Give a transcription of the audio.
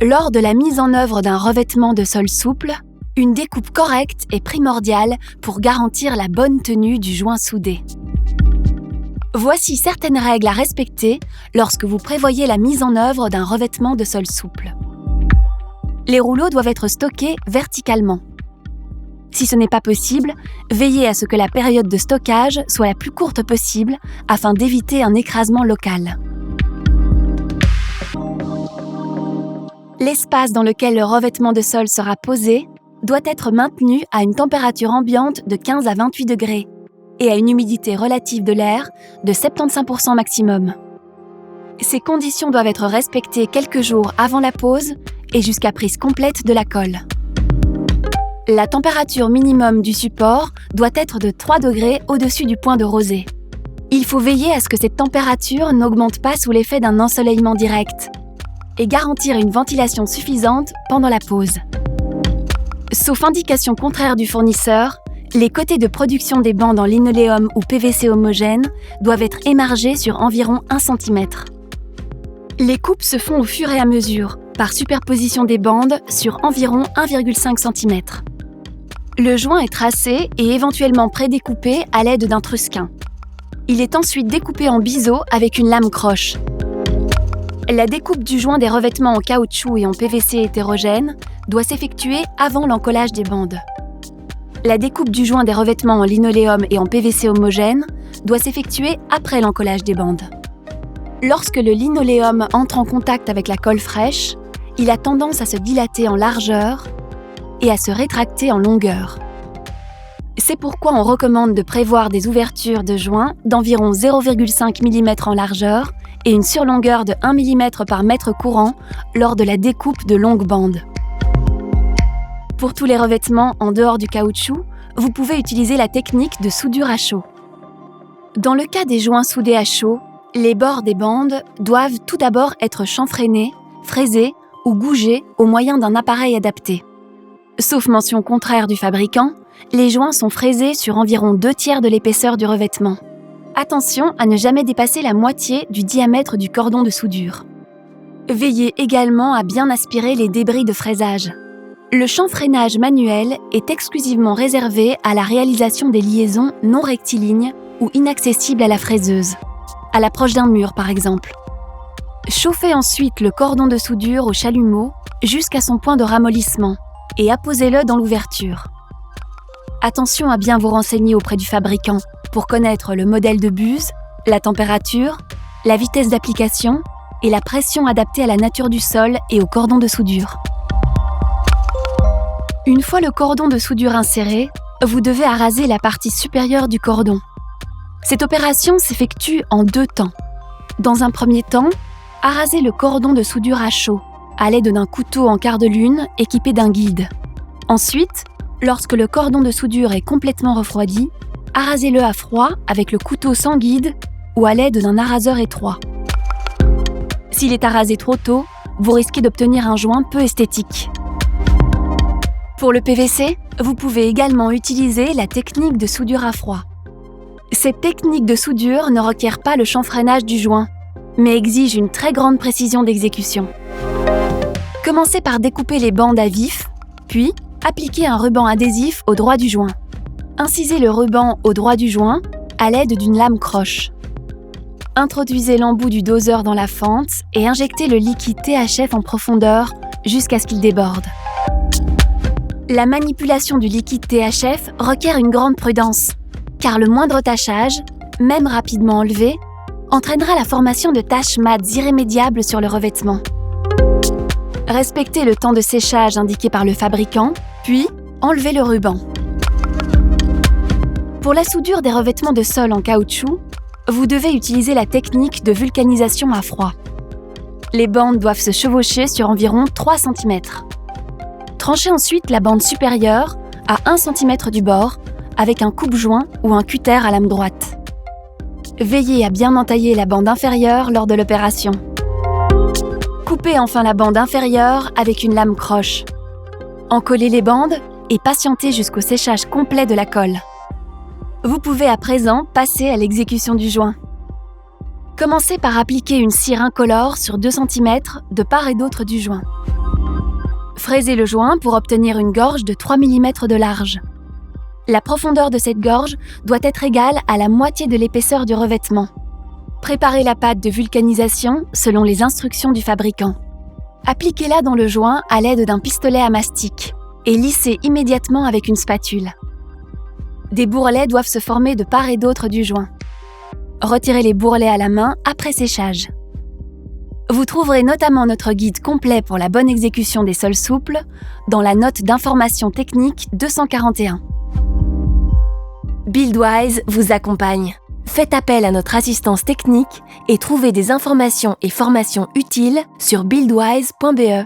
Lors de la mise en œuvre d'un revêtement de sol souple, une découpe correcte est primordiale pour garantir la bonne tenue du joint soudé. Voici certaines règles à respecter lorsque vous prévoyez la mise en œuvre d'un revêtement de sol souple. Les rouleaux doivent être stockés verticalement. Si ce n'est pas possible, veillez à ce que la période de stockage soit la plus courte possible afin d'éviter un écrasement local. L'espace dans lequel le revêtement de sol sera posé doit être maintenu à une température ambiante de 15 à 28 degrés et à une humidité relative de l'air de 75% maximum. Ces conditions doivent être respectées quelques jours avant la pose et jusqu'à prise complète de la colle. La température minimum du support doit être de 3 degrés au-dessus du point de rosée. Il faut veiller à ce que cette température n'augmente pas sous l'effet d'un ensoleillement direct et garantir une ventilation suffisante pendant la pose. Sauf indication contraire du fournisseur, les côtés de production des bandes en linoléum ou PVC homogène doivent être émargés sur environ 1 cm. Les coupes se font au fur et à mesure, par superposition des bandes sur environ 1,5 cm. Le joint est tracé et éventuellement prédécoupé à l'aide d'un trusquin. Il est ensuite découpé en biseau avec une lame croche. La découpe du joint des revêtements en caoutchouc et en PVC hétérogène doit s'effectuer avant l'encollage des bandes. La découpe du joint des revêtements en linoléum et en PVC homogène doit s'effectuer après l'encollage des bandes. Lorsque le linoléum entre en contact avec la colle fraîche, il a tendance à se dilater en largeur et à se rétracter en longueur. C'est pourquoi on recommande de prévoir des ouvertures de joint d'environ 0,5 mm en largeur et une surlongueur de 1 mm par mètre courant lors de la découpe de longues bandes. Pour tous les revêtements en dehors du caoutchouc, vous pouvez utiliser la technique de soudure à chaud. Dans le cas des joints soudés à chaud, les bords des bandes doivent tout d'abord être chanfreinés, fraisés ou gougés au moyen d'un appareil adapté. Sauf mention contraire du fabricant, les joints sont fraisés sur environ 2/3 de l'épaisseur du revêtement. Attention à ne jamais dépasser la moitié du diamètre du cordon de soudure. Veillez également à bien aspirer les débris de fraisage. Le chanfreinage manuel est exclusivement réservé à la réalisation des liaisons non rectilignes ou inaccessibles à la fraiseuse, à l'approche d'un mur par exemple. Chauffez ensuite le cordon de soudure au chalumeau jusqu'à son point de ramollissement et apposez-le dans l'ouverture. Attention à bien vous renseigner auprès du fabricant pour connaître le modèle de buse, la température, la vitesse d'application et la pression adaptée à la nature du sol et au cordon de soudure. Une fois le cordon de soudure inséré, vous devez araser la partie supérieure du cordon. Cette opération s'effectue en 2 temps. Dans un premier temps, arasez le cordon de soudure à chaud, à l'aide d'un couteau en quart de lune équipé d'un guide. Ensuite, lorsque le cordon de soudure est complètement refroidi, arasez-le à froid avec le couteau sans guide ou à l'aide d'un araseur étroit. S'il est arasé trop tôt, vous risquez d'obtenir un joint peu esthétique. Pour le PVC, vous pouvez également utiliser la technique de soudure à froid. Cette technique de soudure ne requiert pas le chanfreinage du joint, mais exige une très grande précision d'exécution. Commencez par découper les bandes à vif, puis appliquez un ruban adhésif au droit du joint. Incisez le ruban au droit du joint à l'aide d'une lame croche. Introduisez l'embout du doseur dans la fente et injectez le liquide THF en profondeur jusqu'à ce qu'il déborde. La manipulation du liquide THF requiert une grande prudence, car le moindre tachage, même rapidement enlevé, entraînera la formation de taches mates irrémédiables sur le revêtement. Respectez le temps de séchage indiqué par le fabricant, puis enlevez le ruban. Pour la soudure des revêtements de sol en caoutchouc, vous devez utiliser la technique de vulcanisation à froid. Les bandes doivent se chevaucher sur environ 3 cm. Tranchez ensuite la bande supérieure à 1 cm du bord avec un coupe-joint ou un cutter à lame droite. Veillez à bien entailler la bande inférieure lors de l'opération. Coupez enfin la bande inférieure avec une lame croche. Encollez les bandes et patientez jusqu'au séchage complet de la colle. Vous pouvez à présent passer à l'exécution du joint. Commencez par appliquer une cire incolore sur 2 cm de part et d'autre du joint. Fraisez le joint pour obtenir une gorge de 3 mm de large. La profondeur de cette gorge doit être égale à la moitié de l'épaisseur du revêtement. Préparez la pâte de vulcanisation selon les instructions du fabricant. Appliquez-la dans le joint à l'aide d'un pistolet à mastic et lissez immédiatement avec une spatule. Des bourrelets doivent se former de part et d'autre du joint. Retirez les bourrelets à la main après séchage. Vous trouverez notamment notre guide complet pour la bonne exécution des sols souples dans la note d'information technique 241. Buildwise vous accompagne. Faites appel à notre assistance technique et trouvez des informations et formations utiles sur buildwise.be.